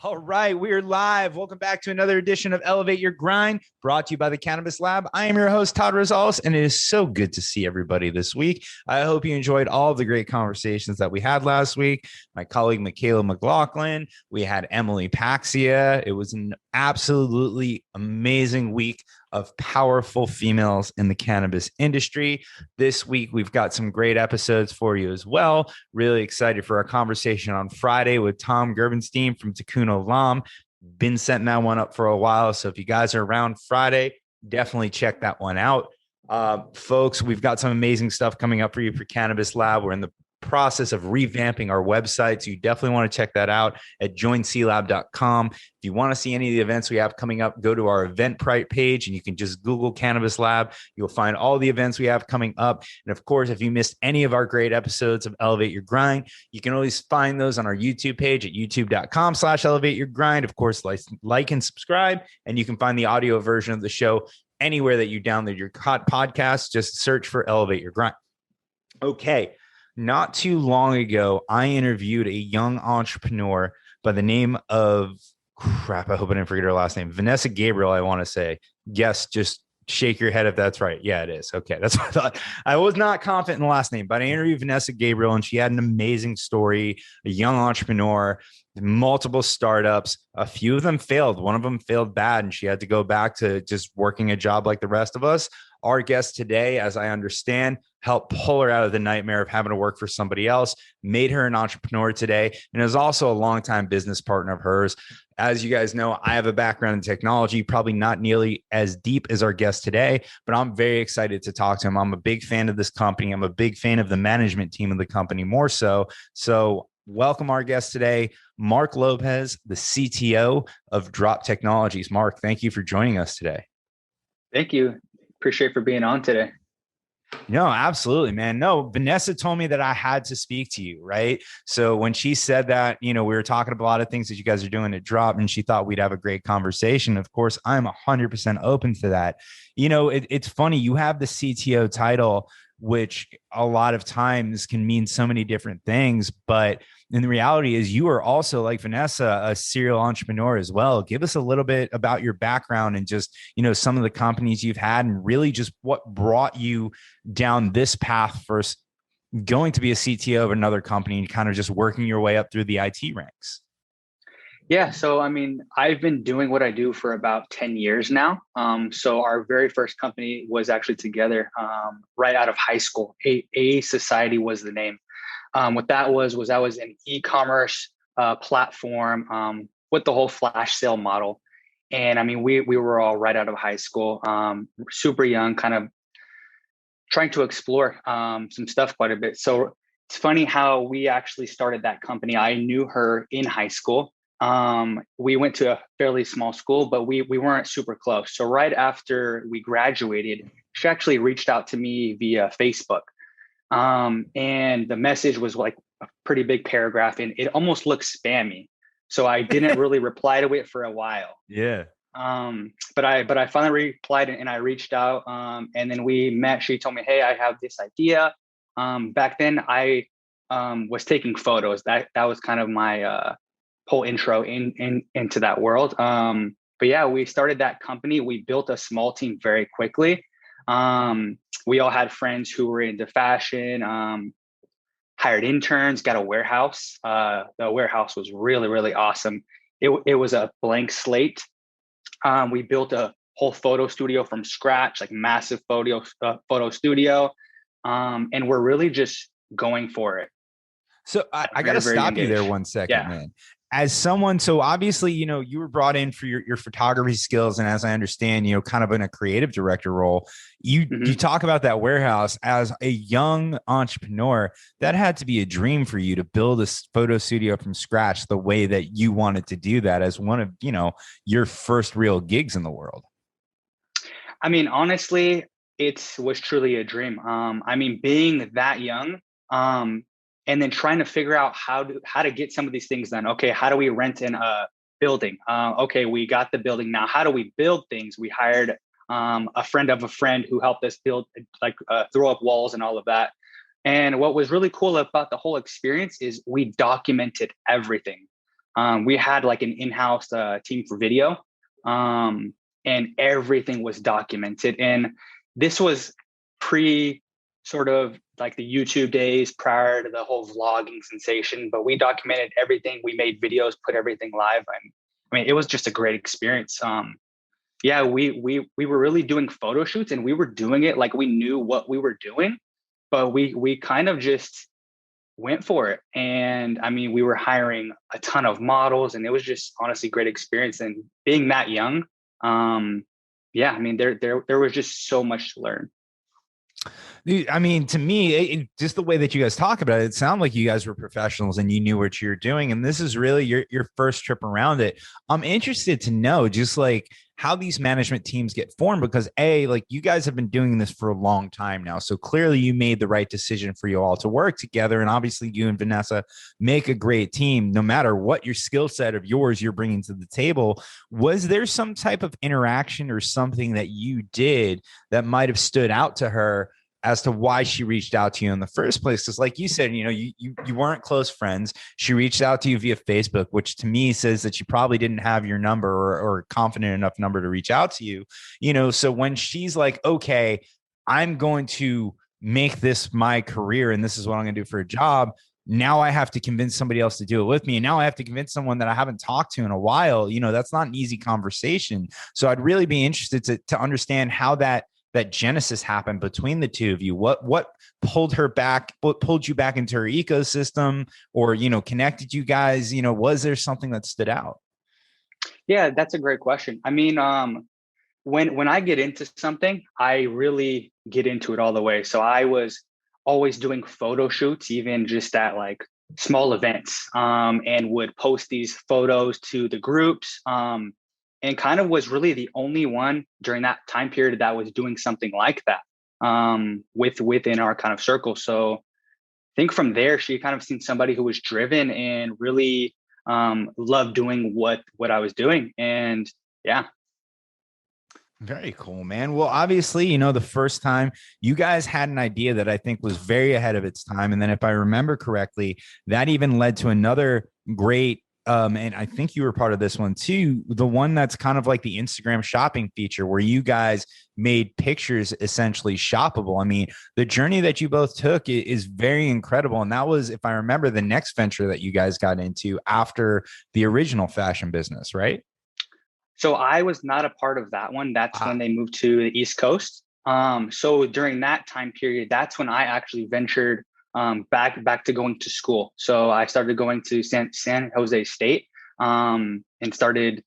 All right, we're live. Welcome back to another edition of Elevate Your Grind, brought to you by the Cannabis Lab. I am your host, Todd Rosales, and it is so good to see everybody this week. I hope you enjoyed all of the great conversations that we had last week. My colleague, Michaela McLaughlin, we had Emily Paxia. It was an absolutely amazing week of powerful females in the cannabis industry. This week, we've got some great episodes for you as well. Really excited for our conversation on Friday with Tom Gerbenstein from Tikkun Olam. Been setting that one up for a while. So if you guys are around Friday, definitely check that one out. Folks, we've got some amazing stuff coming up for you for Cannabis Lab. We're in the process of revamping our website. So you definitely want to check that out at joinclab.com. If you want to see any of the events we have coming up, go to our Eventbrite page and you can just Google Cannabis Lab. You'll find all the events we have coming up. And of course, if you missed any of our great episodes of Elevate Your Grind, you can always find those on our YouTube page at youtube.com/elevate your grind. Of course, like and subscribe, and you can find the audio version of the show anywhere that you download your podcast. Just search for Elevate Your Grind. Okay. Not too long ago, I interviewed a young entrepreneur by the name of I hope I didn't forget her last name. Vanessa Gabriel, I want to say. Yes, just shake your head if that's right. Yeah, it is. Okay, that's what I thought. I was not confident in the last name, but I interviewed Vanessa Gabriel, and she had an amazing story, a young entrepreneur, multiple startups. A few of them failed. One of them failed bad, and she had to go back to just working a job like the rest of us. Our guest today, as I understand, helped pull her out of the nightmare of having to work for somebody else, made her an entrepreneur today, and is also a longtime business partner of hers. As you guys know, I have a background in technology, probably not nearly as deep as our guest today, but I'm very excited to talk to him. I'm a big fan of this company. I'm a big fan of the management team of the company more so. So welcome our guest today, Marc Lopez, the CTO of Drop Technologies. Marc, thank you for joining us today. Thank you. Appreciate for being on today. No, absolutely, man. No, Vanessa told me that I had to speak to you, right? So when she said that, we were talking about a lot of things that you guys are doing at Drop, and she thought we'd have a great conversation. Of course, I'm 100% open to that. It's funny. You have the CTO title, which a lot of times can mean so many different things, but in the reality is you are also, like Vanessa, a serial entrepreneur as well. Give us a little bit about your background and just, some of the companies you've had and really just what brought you down this path first, going to be a CTO of another company and kind of just working your way up through the IT ranks. Yeah. So, I've been doing what I do for about 10 years now. So our very first company was actually together right out of high school. aSociete was the name. What that was I was an e-commerce platform with the whole flash sale model. And we were all right out of high school, super young, kind of trying to explore some stuff quite a bit. So it's funny how we actually started that company. I knew her in high school. We went to a fairly small school, but we weren't super close. So right after we graduated, she actually reached out to me via Facebook. And the message was like a pretty big paragraph and it almost looked spammy. So I didn't really reply to it for a while. Yeah. But I finally replied and I reached out, and then we met. She told me, "Hey, I have this idea." Back then I, was taking photos. That was kind of my, whole intro into that world. But yeah, we started that company. We built a small team very quickly. We all had friends who were into fashion, hired interns, got a warehouse. The warehouse was really, really awesome. It was a blank slate. We built a whole photo studio from scratch, like massive photo studio. And we're really just going for it. So I got to stop you there 1 second, man. As someone, so obviously, you were brought in for your photography skills. And as I understand, kind of in a creative director role, you talk about that warehouse as a young entrepreneur. That had to be a dream for you to build a photo studio from scratch the way that you wanted to do that as one of, your first real gigs in the world. Honestly, it was truly a dream. Being that young, and then trying to figure out how to get some of these things done. Okay, how do we rent in a building? Okay, we got the building. Now, how do we build things? We hired a friend of a friend who helped us build, throw up walls and all of that. And what was really cool about the whole experience is we documented everything. We had like an in-house team for video, and everything was documented. And this was pre sort of like the YouTube days prior to the whole vlogging sensation, but we documented everything. We made videos, put everything live. And I mean, it was just a great experience. Yeah, we were really doing photo shoots, and we were doing it like we knew what we were doing, but we kind of just went for it. And I mean, we were hiring a ton of models, and it was just honestly great experience. And being that young, yeah, I mean, there was just so much to learn. I mean, to me, just the way that you guys talk about it, it sounded like you guys were professionals and you knew what you were doing. And this is really your first trip around it. I'm interested to know just like how these management teams get formed, because like you guys have been doing this for a long time now. So clearly you made the right decision for you all to work together. And obviously you and Vanessa make a great team, no matter what your skill set of yours you're bringing to the table. Was there some type of interaction or something that you did that might have stood out to her as to why she reached out to you in the first place? Because like you said, you weren't close friends. She reached out to you via Facebook, which to me says that she probably didn't have your number or confident enough number to reach out to you. So when she's like, okay, I'm going to make this my career and this is what I'm going to do for a job, now I have to convince somebody else to do it with me. And now I have to convince someone that I haven't talked to in a while. That's not an easy conversation. So I'd really be interested to understand how that genesis happened between the two of you. What pulled her back? What pulled you back into her ecosystem, or connected you guys? Was there something that stood out? Yeah, that's a great question. I mean, when I get into something, I really get into it all the way. So I was always doing photo shoots, even just at like small events, and would post these photos to the groups. And kind of was really the only one during that time period that was doing something like that, within our kind of circle. So I think from there, she kind of seen somebody who was driven and really loved doing what I was doing. And yeah. Very cool, man. Well, obviously, the first time you guys had an idea that I think was very ahead of its time. And then if I remember correctly, that even led to another great and I think you were part of this one too, the one that's kind of like the Instagram shopping feature where you guys made pictures essentially shoppable. I mean, the journey that you both took is very incredible. And that was, if I remember, the next venture that you guys got into after the original fashion business, right? So I was not a part of that one. That's when they moved to the East Coast. So during that time period, that's when I actually ventured back to going to school. So I started going to San Jose State, and started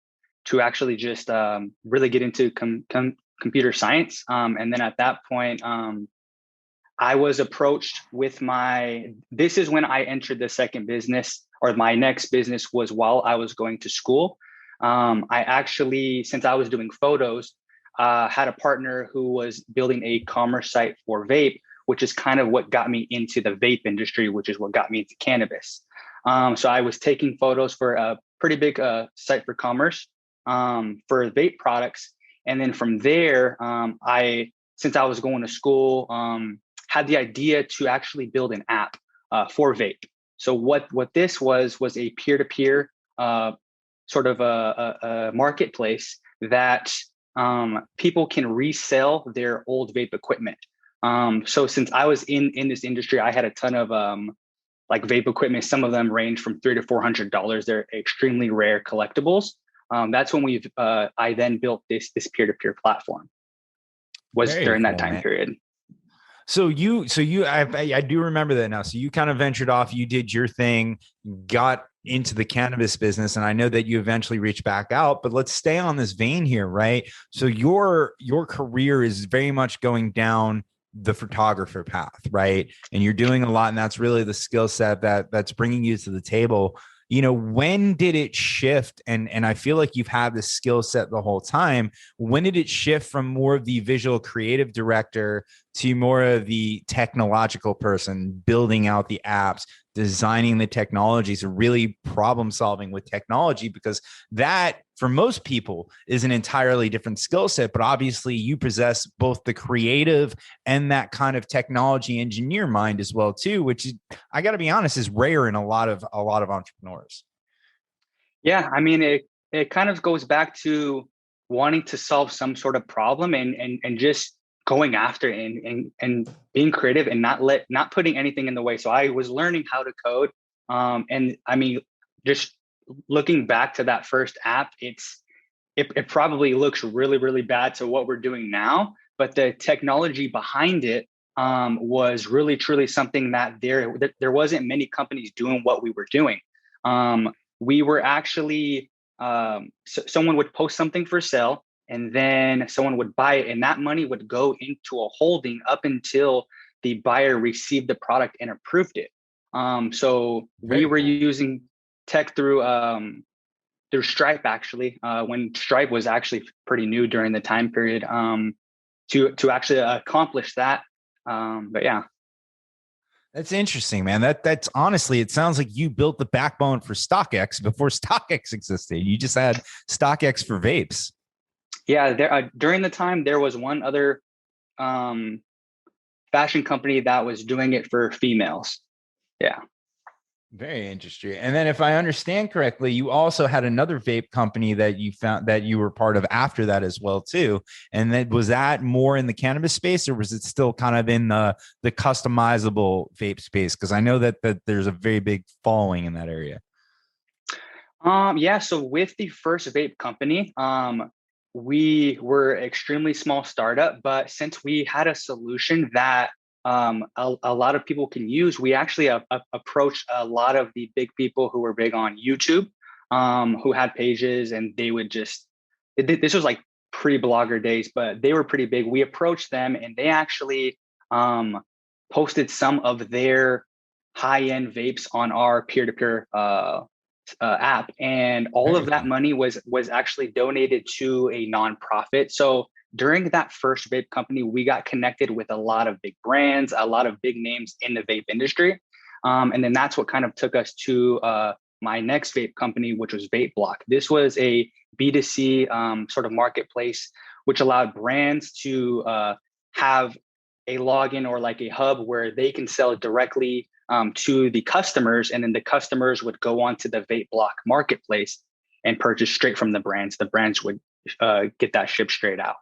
to actually just really get into computer science. And then at that point, I was approached with this is when I entered the second business, or my next business was while I was going to school. I actually, since I was doing photos, had a partner who was building a commerce site for vape, which is kind of what got me into the vape industry, which is what got me into cannabis. So I was taking photos for a pretty big site for commerce for vape products. And then from there, since I was going to school, had the idea to actually build an app for vape. So what this was a peer-to-peer sort of a marketplace that people can resell their old vape equipment. So since I was in this industry, I had a ton of like vape equipment. Some of them range from $300 to $400. They're extremely rare collectibles. That's when I then built this peer-to-peer platform. Was Very during cool, that time man. period. I do remember that now. So you kind of ventured off, you did your thing, got into the cannabis business. And I know that you eventually reached back out, but let's stay on this vein here, right? So your career is very much going down the photographer path, right? And you're doing a lot, and that's really the skill set that's bringing you to the table. When did it shift? And I feel like you've had this skill set the whole time. When did it shift from more of the visual creative director to more of the technological person, building out the apps, designing the technologies, really problem solving with technology? Because that, for most people, is an entirely different skill set. But obviously you possess both the creative and that kind of technology engineer mind as well too, which I got to be honest, is rare in a lot of entrepreneurs. Yeah, I mean, it kind of goes back to wanting to solve some sort of problem and just going after it and being creative and not putting anything in the way. So I was learning how to code. And I mean, just looking back to that first app, it probably looks really, really bad to what we're doing now, but the technology behind it was really, truly something that there wasn't many companies doing what we were doing. We were actually, someone would post something for sale and then someone would buy it, and that money would go into a holding up until the buyer received the product and approved it. So we Very were cool. using tech through Stripe, actually, when Stripe was actually pretty new during the time period, to actually accomplish that. But yeah. That's interesting, man. That's honestly, it sounds like you built the backbone for StockX before StockX existed. You just had StockX for vapes. Yeah, there during the time there was one other um, fashion company that was doing it for females. Yeah. Very interesting. And then, if I understand correctly, you also had another vape company that you found that you were part of after that as well, too. And then, was that more in the cannabis space, or was it still kind of in the customizable vape space? Because I know that there's a very big following in that area. Yeah, so with the first vape company, we were extremely small startup, but since we had a solution that a lot of people can use, we actually approached a lot of the big people who were big on YouTube, who had pages, and they would just, this was like pre-blogger days, but they were pretty big. We approached them and they actually um, posted some of their high-end vapes on our peer-to-peer app, and all Very of that cool. money was actually donated to a nonprofit. So during that first vape company, we got connected with a lot of big brands, a lot of big names in the vape industry, and then that's what kind of took us to my next vape company, which was Vape Block. This was a B2C sort of marketplace, which allowed brands to have a login or like a hub where they can sell directly to the customers, and then the customers would go onto the Vape Block marketplace and purchase straight from the brands. The brands would get that shipped straight out.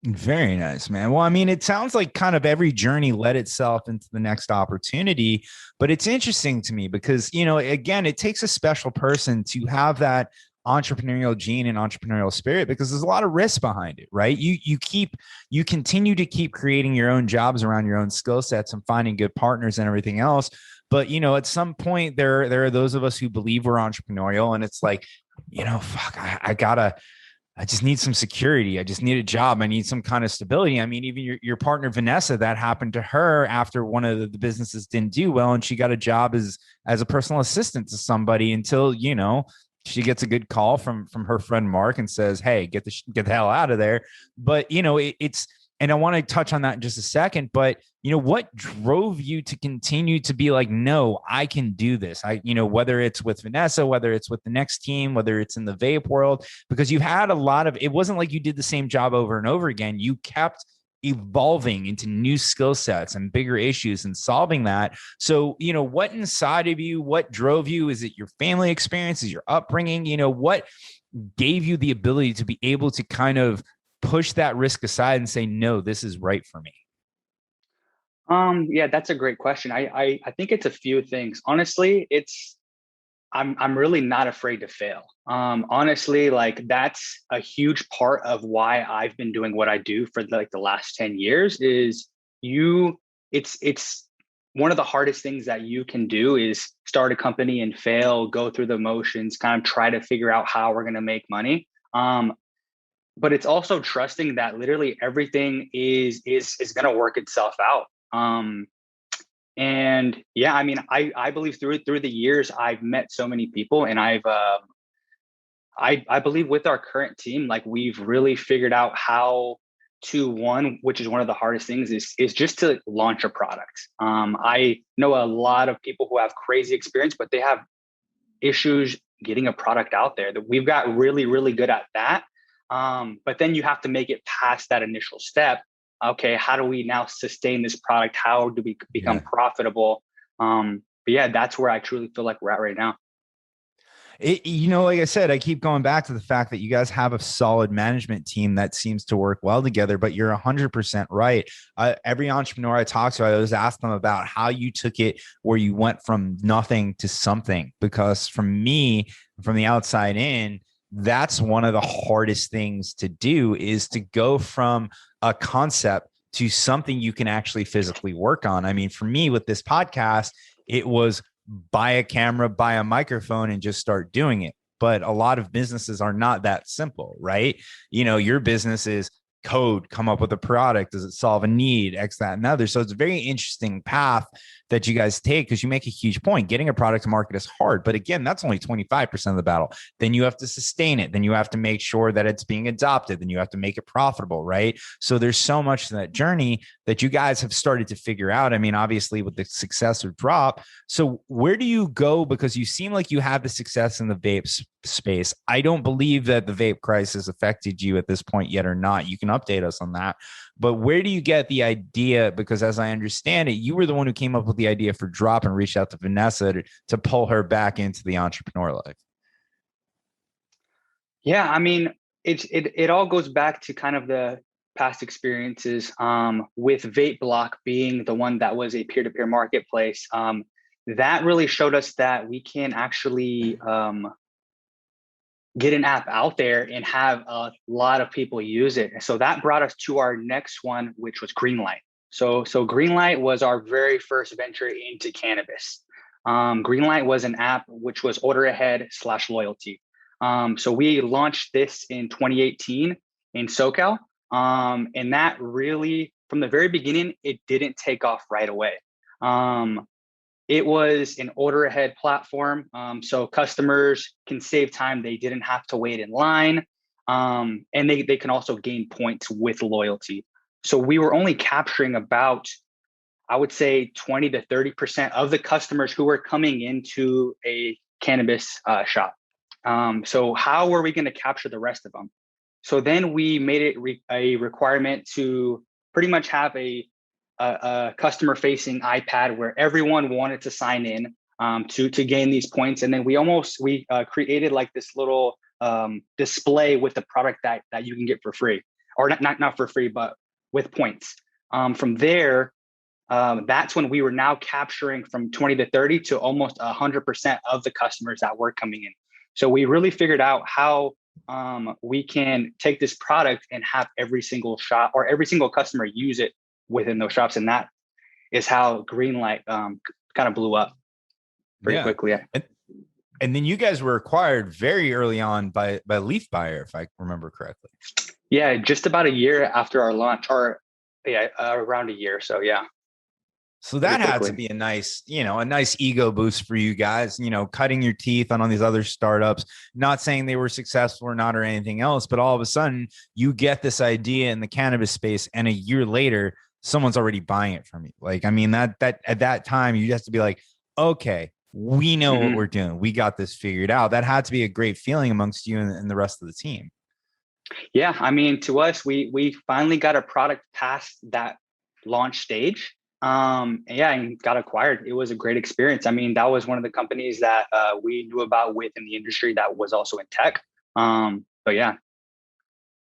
Very nice, man. Well, I mean, it sounds like kind of every journey led itself into the next opportunity, but it's interesting to me because, again, it takes a special person to have that entrepreneurial gene and entrepreneurial spirit because there's a lot of risk behind it, right? You continue to keep creating your own jobs around your own skill sets and finding good partners and everything else. But, at some point there are those of us who believe we're entrepreneurial and it's like, fuck, I just need some security. I just need a job. I need some kind of stability. I mean, even your partner, Vanessa, that happened to her after one of the businesses didn't do well. And she got a job as a personal assistant to somebody until, she gets a good call from her friend Marc and says, "Hey, get the hell out of there." But, it's, and I want to touch on that in just a second, but what drove you to continue to be like, no, I can do this. Whether it's with Vanessa, whether it's with the next team, whether it's in the vape world, because you had a lot of, it wasn't like you did the same job over and over again. You kept evolving into new skill sets and bigger issues and solving that. So, what inside of you, what drove you? Is it your family experience? Is your upbringing? What gave you the ability to be able to kind of push that risk aside and say, no, this is right for me? Yeah, that's a great question. I think it's a few things. Honestly, I'm really not afraid to fail. Honestly, like that's a huge part of why I've been doing what I do for like the last 10 years is you it's one of the hardest things that you can do is start a company and fail, go through the motions, kind of try to figure out how we're going to make money. But it's also trusting that literally everything is going to work itself out. And yeah, I mean, I believe through the years I've met so many people, and I believe with our current team, like we've really figured out how to, one, which is one of the hardest things, is just to launch a product. I know a lot of people who have crazy experience, but they have issues getting a product out there. That we've got really, really good at that. But then you have to make it past that initial step. Okay, how do we now sustain this product? How do we become Yeah. profitable? But yeah, that's where I truly feel like we're at right now. Like I said, I keep going back to the fact that you guys have a solid management team that seems to work well together, but you're 100% right. Every entrepreneur I talk to, I always ask them about how you took it where you went from nothing to something, because from me, from the outside in, that's one of the hardest things to do, is to go from a concept to something you can actually physically work on. I mean, for me with this podcast, it was buy a camera, buy a microphone, and just start doing it. But a lot of businesses are not that simple, right? Your business is code, come up with a product. Does it solve a need? X, that, and other. So it's a very interesting path that you guys take, because you make a huge point. Getting a product to market is hard. But again, that's only 25% of the battle. Then you have to sustain it. Then you have to make sure that it's being adopted. Then you have to make it profitable, right? So there's so much to that journey that you guys have started to figure out. I mean, obviously with the success of Drop. So where do you go? Because you seem like you have the success in the vape space. I don't believe that the vape crisis affected you at this point yet or not. You can update us on that. But where do you get the idea? Because as I understand it, you were the one who came up with the idea for Drop and reached out to Vanessa to pull her back into the entrepreneur life. Yeah, I mean, it all goes back to kind of the past experiences, with Vape Block being the one that was a peer-to-peer marketplace. That really showed us that we can actually get an app out there and have a lot of people use it. So that brought us to our next one, which was Greenlight. So Greenlight was our very first venture into cannabis. Greenlight was an app which was order ahead / loyalty. So we launched this in 2018 in SoCal. And that really, from the very beginning, it didn't take off right away. It was an order ahead platform. So customers can save time. They didn't have to wait in line. And they can also gain points with loyalty. So we were only capturing about, I would say, 20 to 30% of the customers who were coming into a cannabis shop. So how were we going to capture the rest of them? So then we made it a requirement to pretty much have a customer-facing iPad where everyone wanted to sign in to gain these points. And then we created like this little display with the product that you can get for free, or not for free, but with points. From there, that's when we were now capturing from 20 to 30 to almost 100% of the customers that were coming in. So we really figured out how we can take this product and have every single shop or every single customer use it within those shops. And that is how Greenlight kind of blew up pretty quickly. Yeah. And then you guys were acquired very early on by Leafbuyer, if I remember correctly. Yeah, just about a year after our launch, or around a year. So yeah. So that had to be a nice ego boost for you guys, cutting your teeth on these other startups, not saying they were successful or not or anything else, but all of a sudden you get this idea in the cannabis space, and a year later, someone's already buying it from you. Like, I mean, that at that time, you have to be like, okay, we know what we're doing. We got this figured out. That had to be a great feeling amongst you and the rest of the team. Yeah. I mean, to us, we finally got a product past that launch stage. And got acquired. It was a great experience. I mean, that was one of the companies that we knew about within the industry that was also in tech. But yeah.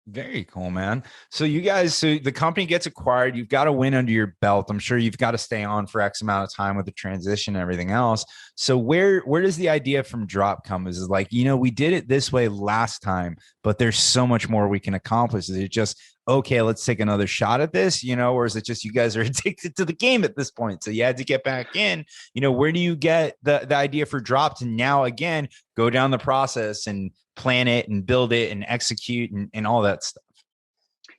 Very cool, man. So the company gets acquired. You've got to win under your belt. I'm sure you've got to stay on for X amount of time with the transition and everything else. So where does the idea from Drop come? Is it like, we did it this way last time, but there's so much more we can accomplish. Is it just, okay, let's take another shot at this, or is it just you guys are addicted to the game at this point? So you had to get back in, where do you get the idea for Drop to now again go down the process and plan it and build it and execute and all that stuff?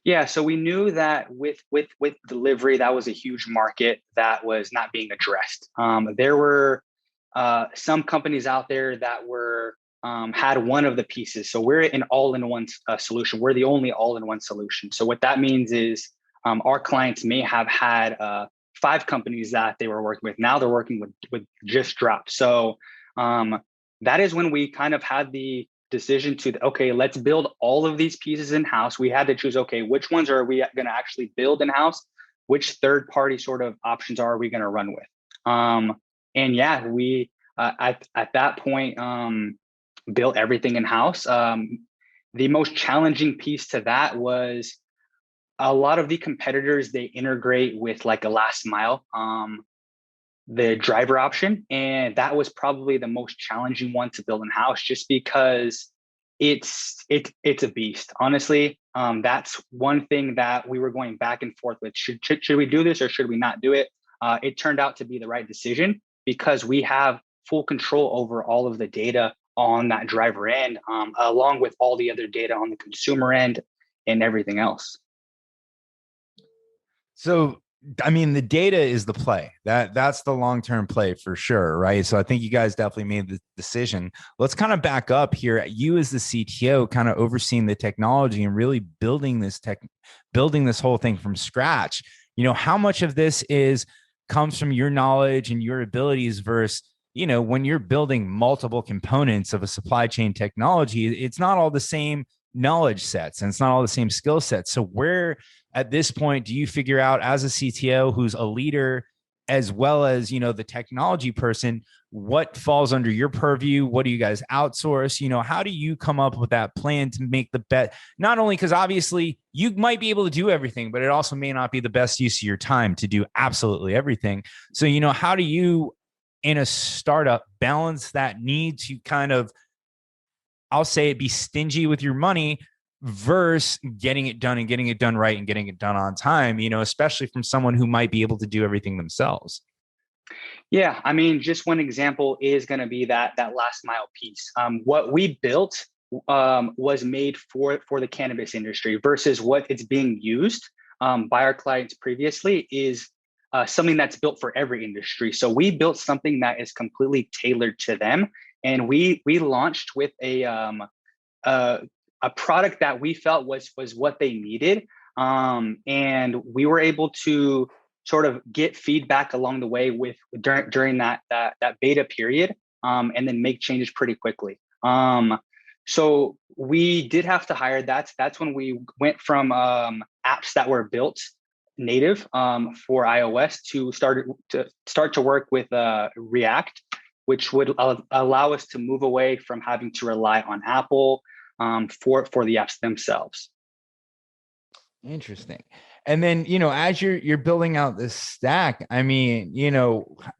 Yeah, so we knew that with delivery, that was a huge market that was not being addressed. There were some companies out there that were had one of the pieces. So we're an all-in-one solution. We're the only all-in-one solution. So what that means is our clients may have had 5 companies that they were working with. Now they're working with just Drop. So that is when we kind of had the decision to, okay, let's build all of these pieces in-house. We had to choose, okay, which ones are we going to actually build in-house? Which third-party sort of options are we going to run with? And yeah, we at that point, built everything in-house. The most challenging piece to that was a lot of the competitors, they integrate with like a last mile, the driver option. And that was probably the most challenging one to build in-house, just because it's a beast. Honestly, that's one thing that we were going back and forth with. Should we do this or should we not do it? It turned out to be the right decision because we have full control over all of the data on that driver end, along with all the other data on the consumer end and everything else. So, I mean, the data is the play. That's the long-term play for sure, right? So I think you guys definitely made the decision. Let's kind of back up here. You as the CTO, kind of overseeing the technology and really building this whole thing from scratch. How much of this comes from your knowledge and your abilities versus, when you're building multiple components of a supply chain technology, it's not all the same knowledge sets and it's not all the same skill sets. So where at this point do you figure out, as a CTO who's a leader as well as the technology person, what falls under your purview? What do you guys outsource? How do you come up with that plan to make the bet? Not only because obviously you might be able to do everything, but it also may not be the best use of your time to do absolutely everything. So how do you in a startup balance that need to kind of, I'll say it, be stingy with your money versus getting it done and getting it done right and getting it done on time, especially from someone who might be able to do everything themselves? Yeah, I mean, just one example is going to be that last mile piece. What we built was made for the cannabis industry versus what it's being used by our clients previously is something that's built for every industry. So we built something that is completely tailored to them, and we launched with a product that we felt was what they needed, and we were able to sort of get feedback along the way during that beta period, and then make changes pretty quickly. So we did have to hire. That's when we went from apps that were built native for iOS to start to work with React, which would allow us to move away from having to rely on Apple for the apps themselves. Interesting. And then, as you're building out this stack, I mean,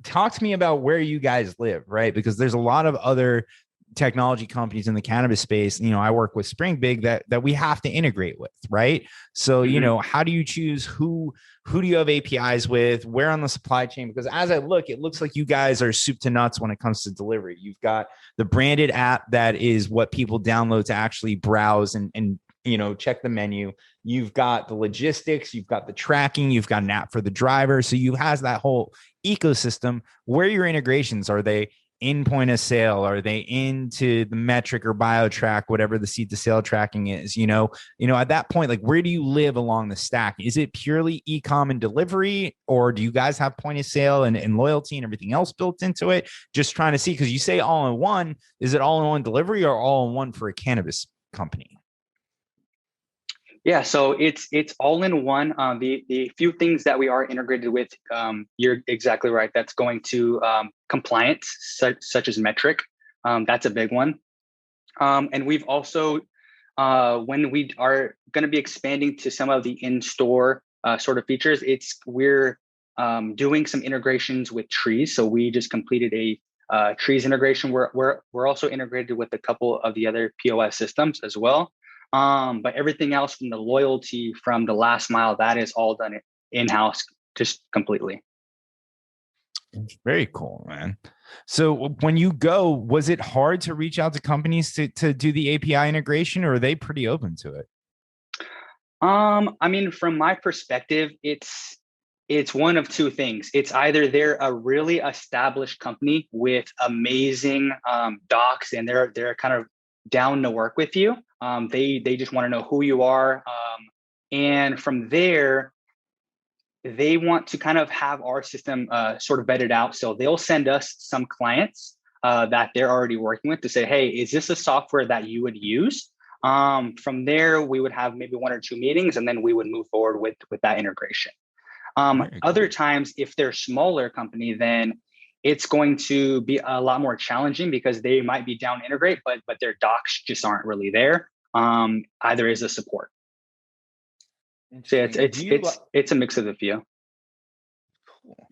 talk to me about where you guys live, right? Because there's a lot of other technology companies in the cannabis space. I work with Spring Big that we have to integrate with, right? So, how do you choose who do you have APIs with, where on the supply chain? Because as it looks like you guys are soup to nuts when it comes to delivery. You've got the branded app that is what people download to actually browse and check the menu. You've got the logistics, you've got the tracking, you've got an app for the driver. So you has that whole ecosystem. Where your integrations, are they in point of sale? Are they into the metric or BioTrack, whatever the seed to sale tracking is? At that point, like, where do you live along the stack? Is it purely e-com and delivery, or do you guys have point of sale and loyalty and everything else built into it? Just trying to see, because you say all in one. Is it all in one delivery or all in one for a cannabis company? Yeah, so it's all in one. The few things that we are integrated with, you're exactly right. That's going to compliance, such as metric. That's a big one. And we've also, when we are going to be expanding to some of the in-store sort of features, we're doing some integrations with trees. So we just completed a trees integration. We're also integrated with a couple of the other POS systems as well. But everything else, from the loyalty, from the last mile, that is all done in-house, just completely. Very cool, man. So when you go, was it hard to reach out to companies to do the API integration, or are they pretty open to it? I mean, from my perspective, it's one of two things. It's either they're a really established company with amazing docs, and they're kind of down to work with you. They just want to know who you are, and from there, they want to kind of have our system sort of vetted out. So they'll send us some clients that they're already working with to say, hey, is this a software that you would use? From there, we would have maybe 1 or 2 meetings, and then we would move forward with that integration. Other times, if they're a smaller company, then it's going to be a lot more challenging because they might be down integrate, but their docs just aren't really there. Either is a support. So yeah, it's a mix of the few. Cool.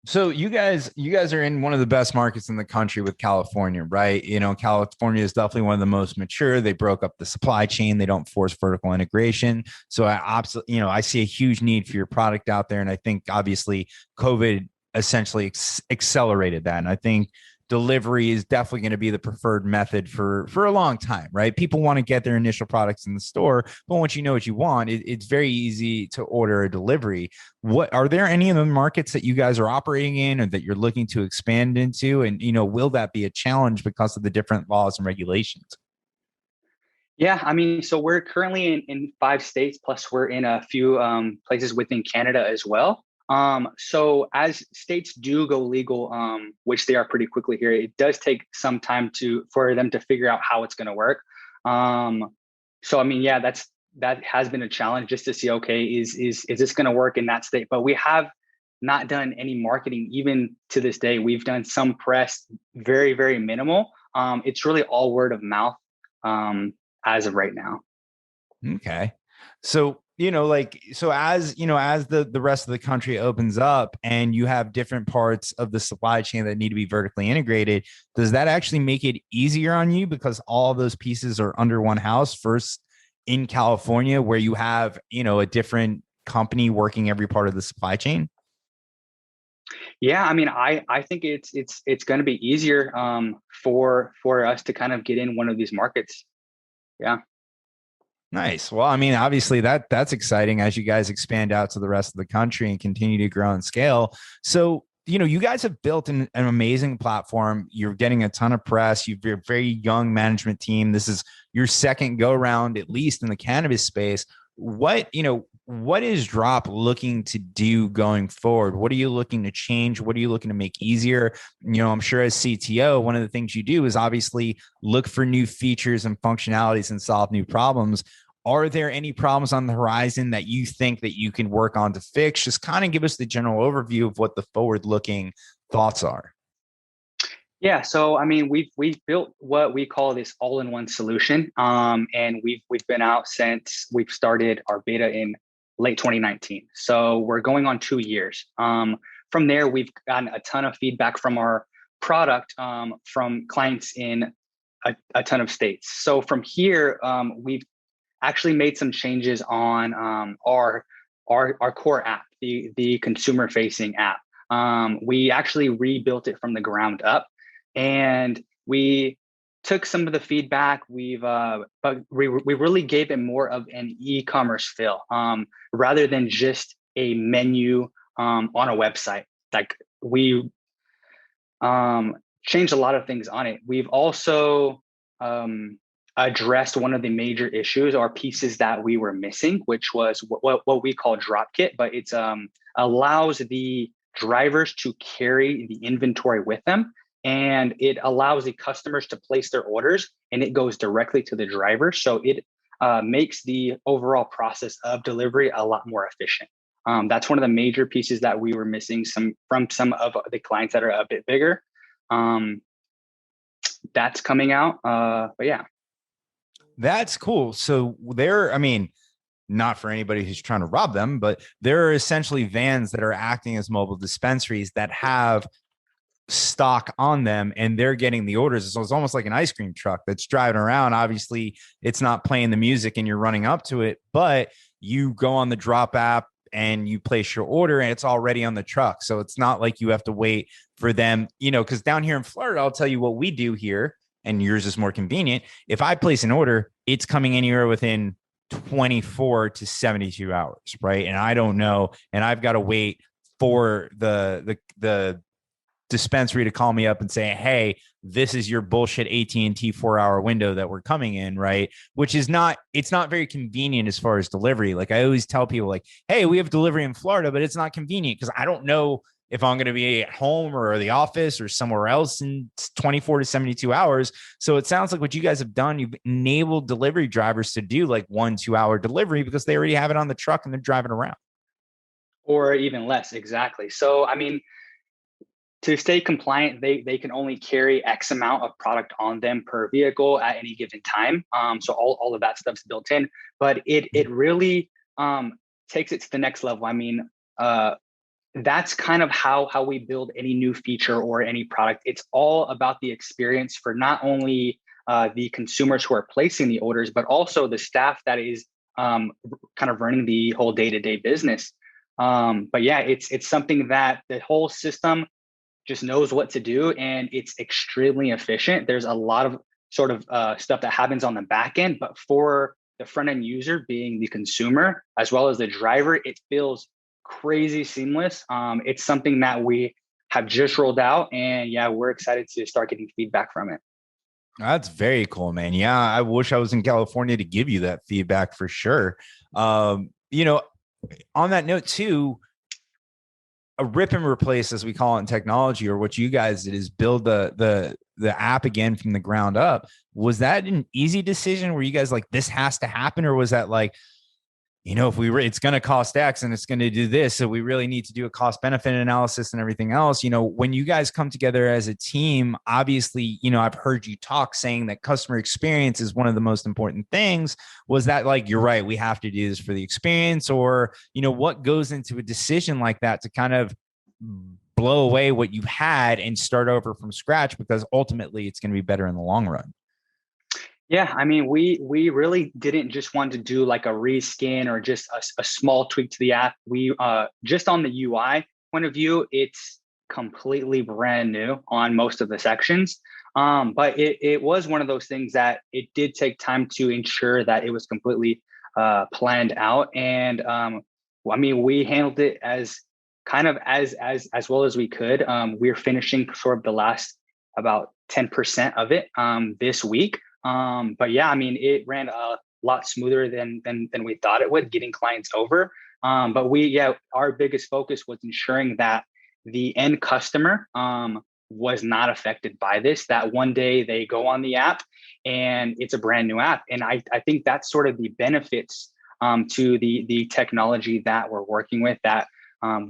So you guys are in one of the best markets in the country with California, right? You know, California is definitely one of the most mature. They broke up the supply chain. They don't force vertical integration. So I see a huge need for your product out there. And I think obviously COVID essentially accelerated that. And I think delivery is definitely going to be the preferred method for a long time, right? People want to get their initial products in the store, but once you know what you want, it's very easy to order a delivery. What are there any of the markets that you guys are operating in or that you're looking to expand into? And, you know, will that be a challenge because of the different laws and regulations? Yeah, I mean, so we're currently in 5 states, plus we're in a few places within Canada as well. So as states do go legal, which they are pretty quickly here, it does take some time for them to figure out how it's going to work. So I mean, yeah, that has been a challenge just to see, okay, is this going to work in that state? But we have not done any marketing even to this day. We've done some press, very, very minimal. It's really all word of mouth as of right now. Okay. So, as the rest of the country opens up and you have different parts of the supply chain that need to be vertically integrated, does that actually make it easier on you because all of those pieces are under one house first in California where you have, a different company working every part of the supply chain? Yeah, I mean, I think it's going to be easier for us to kind of get in one of these markets. Yeah. Nice. Well, I mean, obviously that's exciting as you guys expand out to the rest of the country and continue to grow and scale. So, you guys have built an amazing platform. You're getting a ton of press. You're a very young management team. This is your second go round, at least in the cannabis space. What is Drop looking to do going forward? What are you looking to change? What are you looking to make easier? I'm sure as CTO, one of the things you do is obviously look for new features and functionalities and solve new problems. Are there any problems on the horizon that you think that you can work on to fix? Just kind of give us the general overview of what the forward-looking thoughts are. Yeah, so I mean, we've built what we call this all-in-one solution, and we've been out since we've started our beta in late 2019. So we're going on 2 years. From there, we've gotten a ton of feedback from our product from clients in a ton of states. So from here, we've actually made some changes on our core app, the consumer-facing app. We actually rebuilt it from the ground up. And we took some of the feedback. But we really gave it more of an e-commerce feel, rather than just a menu on a website. Like we changed a lot of things on it. We've also addressed one of the major issues or pieces that we were missing, which was what we call drop kit, but it's allows the drivers to carry the inventory with them. And it allows the customers to place their orders and it goes directly to the driver. So it makes the overall process of delivery a lot more efficient. That's one of the major pieces that we were missing from some of the clients that are a bit bigger. That's coming out. But yeah. That's cool. So not for anybody who's trying to rob them, but there are essentially vans that are acting as mobile dispensaries that have stock on them and they're getting the orders. So it's almost like an ice cream truck that's driving around. Obviously, it's not playing the music and you're running up to it, but you go on the Drop app and you place your order and it's already on the truck. So it's not like you have to wait for them, because down here in Florida, I'll tell you what we do here, and yours is more convenient. If I place an order, it's coming anywhere within 24 to 72 hours, right? And I don't know, and I've got to wait for the dispensary to call me up and say, hey, this is your bullshit AT&T 4-hour window that we're coming in, right? Which is it's not very convenient as far as delivery. Like I always tell people like, hey, we have delivery in Florida, but it's not convenient because I don't know if I'm going to be at home or the office or somewhere else in 24 to 72 hours. So it sounds like what you guys have done, you've enabled delivery drivers to do like 1-2 hour delivery because they already have it on the truck and they're driving around. Or even less. Exactly. So, I mean, to stay compliant, they can only carry X amount of product on them per vehicle at any given time. So all of that stuff's built in, but it really takes it to the next level. I mean, that's kind of how we build any new feature or any product. It's all about the experience for not only the consumers who are placing the orders, but also the staff that is kind of running the whole day-to-day business. But yeah, it's something that the whole system just knows what to do, and it's extremely efficient. There's a lot of sort of stuff that happens on the back end, but for the front end user, being the consumer as well as the driver, it feels crazy seamless. It's something that we have just rolled out, and yeah, we're excited to start getting feedback from it. That's very cool, man. Yeah, I wish I was in California to give you that feedback for sure. You know, on that note too, a rip and replace, as we call it in technology, or what you guys did is build the app again from the ground up. Was that an easy decision? Were you guys like, this has to happen? Or was that like, you know, if it's going to cost X and it's going to do this, so we really need to do a cost benefit analysis and everything else? You know, when you guys come together as a team, obviously, you know, I've heard you talk saying that customer experience is one of the most important things. Was that like, you're right, we have to do this for the experience? Or, you know, what goes into a decision like that to kind of blow away what you had and start over from scratch, because ultimately it's going to be better in the long run? Yeah, I mean, we really didn't just want to do like a reskin or just a small tweak to the app. We just on the UI point of view, it's completely brand new on most of the sections. But it was one of those things that it did take time to ensure that it was completely planned out. And I mean, we handled it as kind of as well as we could. We're finishing sort of the last about 10% of it this week. But yeah, I mean, it ran a lot smoother than we thought it would, getting clients over. But our biggest focus was ensuring that the end customer was not affected by this, that one day they go on the app and it's a brand new app. And I think that's sort of the benefits to the technology that we're working with, that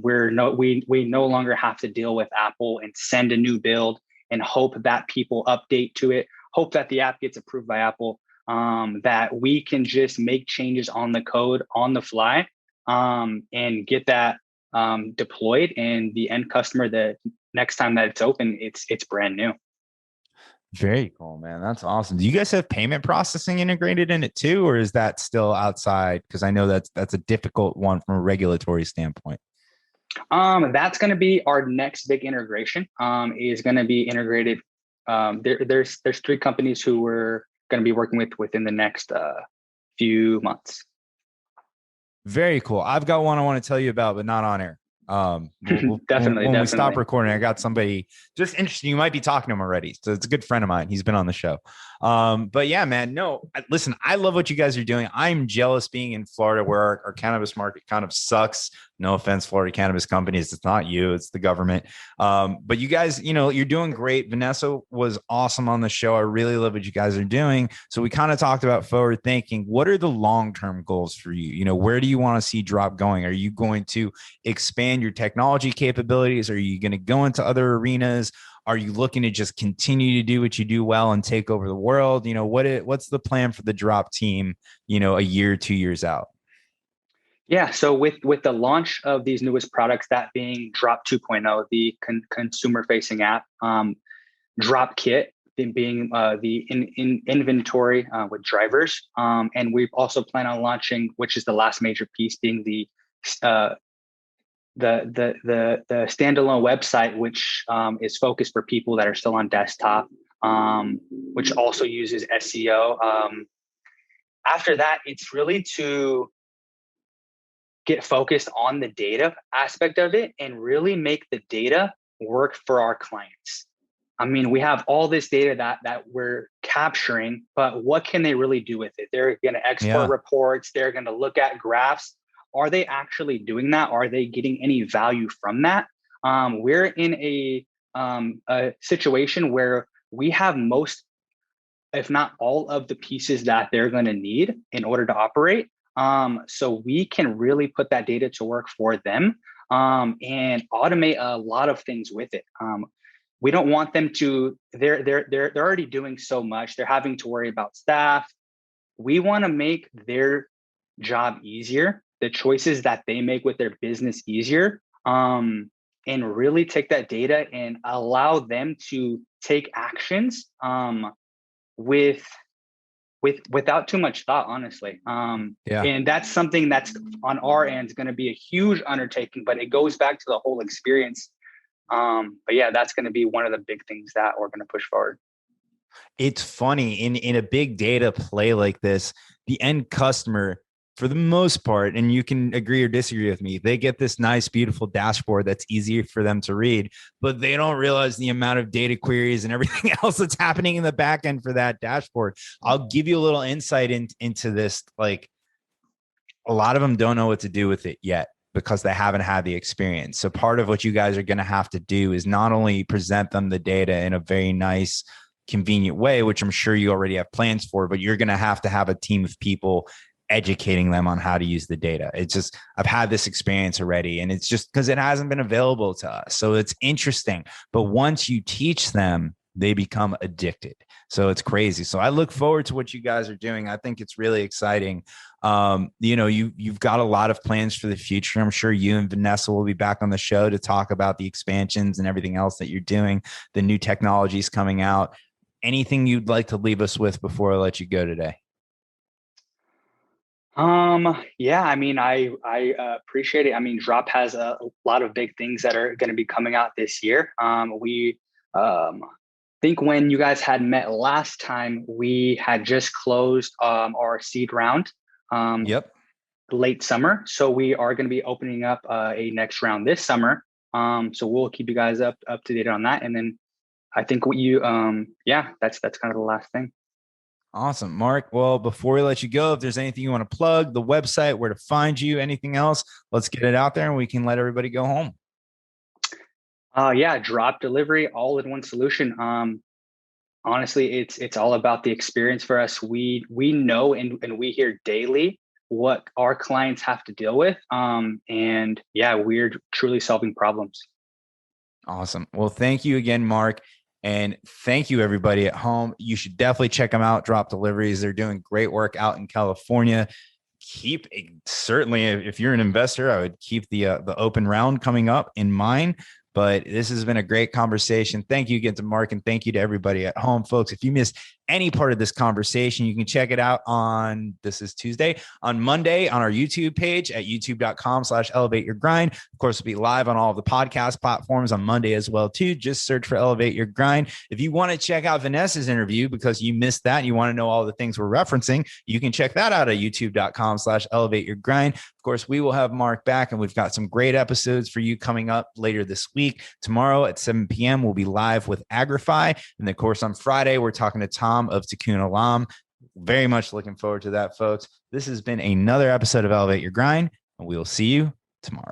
we no longer have to deal with Apple and send a new build and hope that people update to it, hope that the app gets approved by Apple, that we can just make changes on the code on the fly and get that deployed. And the end customer, the next time that it's open, it's brand new. Very cool, man. That's awesome. Do you guys have payment processing integrated in it too, or is that still outside? Because I know that's a difficult one from a regulatory standpoint. That's going to be our next big integration. Is going to be integrated. There's 3 companies who we're going to be working with within the next few months. Very cool. I've got one I want to tell you about, but not on air. Definitely. We stop recording, I got somebody just interesting. You might be talking to him already. So it's a good friend of mine. He's been on the show. But yeah, man, listen, I love what you guys are doing. I'm jealous being in Florida, where our cannabis market kind of sucks. No offense, Florida cannabis companies. It's not you, it's the government. But you guys, you know, you're doing great. Vanessa was awesome on the show. I really love what you guys are doing. So we kind of talked about forward thinking. What are the long-term goals for you? You know, where do you want to see Drop going? Are you going to expand your technology capabilities? Are you going to go into other arenas? Are you looking to just continue to do what you do well and take over the world? You know, what's the plan for the Drop team, you know, a year, 2 years out? Yeah, so with the launch of these newest products, that being Drop 2.0, the consumer-facing app, Drop Kit being the inventory with drivers, and we've also planned on launching, which is the last major piece, being the standalone website, which is focused for people that are still on desktop, which also uses SEO. After that, it's really to get focused on the data aspect of it and really make the data work for our clients. I mean, we have all this data that we're capturing, but what can they really do with it? They're going to export reports. They're going to look at graphs. Are they actually doing that? Are they getting any value from that? We're in a situation where we have most, if not all, of the pieces that they're going to need in order to operate. So we can really put that data to work for them. and automate a lot of things with it. We don't want them to, they're already doing so much. They're having to worry about staff. We want to make their job easier, the choices that they make with their business easier, and really take that data and allow them to take actions with without too much thought, honestly. And that's something that's on our end is going to be a huge undertaking, but it goes back to the whole experience. But yeah, that's going to be one of the big things that we're going to push forward. It's funny in a big data play like this, the end customer, for the most part, and you can agree or disagree with me, they get this nice, beautiful dashboard that's easy for them to read, but they don't realize the amount of data queries and everything else that's happening in the back end for that dashboard. I'll give you a little insight into this. Like, a lot of them don't know what to do with it yet because they haven't had the experience. So part of what you guys are going to have to do is not only present them the data in a very nice, convenient way, which I'm sure you already have plans for, but you're going to have a team of people educating them on how to use the data. It's just, I've had this experience already, and it's just because it hasn't been available to us. So it's interesting. But once you teach them, they become addicted. So it's crazy. So I look forward to what you guys are doing. I think it's really exciting. You've got a lot of plans for the future. I'm sure you and Vanessa will be back on the show to talk about the expansions and everything else that you're doing, the new technologies coming out. Anything you'd like to leave us with before I let you go today? Yeah, I mean, I appreciate it. I mean, Drop has a lot of big things that are going to be coming out this year. We think when you guys had met last time, we had just closed our seed round Yep. late summer. So we are going to be opening up a next round this summer. So we'll keep you guys up to date on that. And then I think what you that's kind of the last thing. Awesome, Marc. Well, before we let you go, if there's anything you want to plug, the website, where to find you, anything else, let's get it out there and we can let everybody go home. Drop delivery, all in one solution. Honestly, it's all about the experience for us. We know and we hear daily what our clients have to deal with. We're truly solving problems. Awesome. Well, thank you again, Marc. And thank you, everybody at home. You should definitely check them out. Drop Deliveries. They're doing great work out in California. Certainly, if you're an investor, I would keep the open round coming up in mind. But this has been a great conversation. Thank you again to Marc, and thank you to everybody at home, folks. If you missed any part of this conversation, you can check it out this is Tuesday, on Monday on our YouTube page at youtube.com/elevate your grind. Of course, we'll be live on all of the podcast platforms on Monday as well, too. Just search for Elevate Your Grind. If you want to check out Vanessa's interview because you missed that and you want to know all the things we're referencing, you can check that out at youtube.com/elevate your grind. Of course, we will have Marc back, and we've got some great episodes for you coming up later this week. Tomorrow at 7 p.m., we'll be live with Agrify. And of course, on Friday, we're talking to Tom of Tikkun Olam. Very much looking forward to that, folks. This has been another episode of Elevate Your Grind, and we will see you tomorrow.